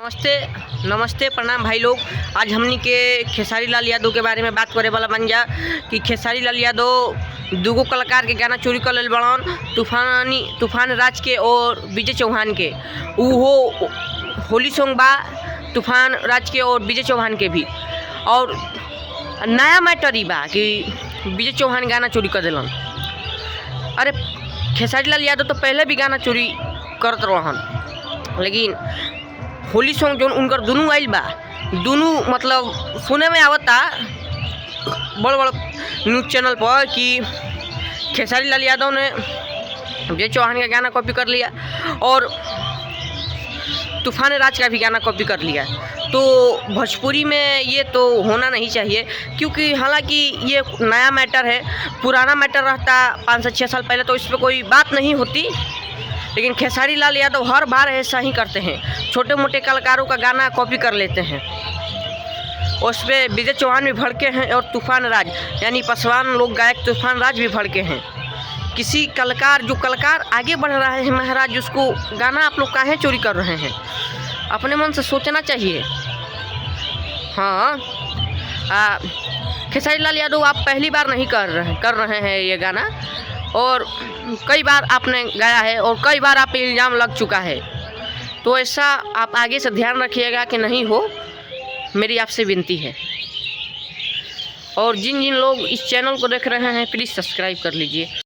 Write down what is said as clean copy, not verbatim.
नमस्ते प्रणाम भाई लोग। आज हमनी के खेसारी लाल यादव के बारे में बात करे वाला बन जा कि खेसारी लाल यादव दूगो कलाकार के गाना चोरी कर लेल बड़न, तूफान राज के और विजय चौहान के। वो होली सॉन्ग बा तूफान राज के और विजय चौहान के भी। और नया मैटर ही बा कि विजय चौहान गाना चोरी कर दिलन। अरे खेसारी लाल यादव तो पहले भी गाना चोरी करत रहन, लेकिन होली सॉन्ग जो उनकर दोनों आइल बा, दोनों मतलब सुने में आवता बड़ बड़ न्यूज़ चैनल पर कि खेसारी लाल यादव ने विजय चौहान का गाना कॉपी कर लिया और तूफान राज का भी गाना कॉपी कर लिया। तो भोजपुरी में ये तो होना नहीं चाहिए, क्योंकि हालांकि ये नया मैटर है। पुराना मैटर रहता 5 से 6 साल पहले तो इस पर कोई बात नहीं होती, लेकिन खेसारी लाल यादव हर बार ऐसा ही करते हैं। छोटे मोटे कलाकारों का गाना कॉपी कर लेते हैं। उस पर विजय चौहान भी भड़के हैं और तूफान राज यानी पासवान लोग गायक तूफान राज भी भड़के हैं। किसी कलाकार जो कलाकार आगे बढ़ रहे हैं महाराज, उसको गाना आप लोग काहे चोरी कर रहे हैं? अपने मन से सोचना चाहिए। हाँ, खेसारी लाल यादव आप पहली बार नहीं कर रहे हैं ये गाना, और कई बार आपने गाया है और कई बार आप पे इल्ज़ाम लग चुका है। तो ऐसा आप आगे से ध्यान रखिएगा कि नहीं हो, मेरी आपसे विनती है। और जिन जिन लोग इस चैनल को देख रहे हैं प्लीज़ सब्सक्राइब कर लीजिए।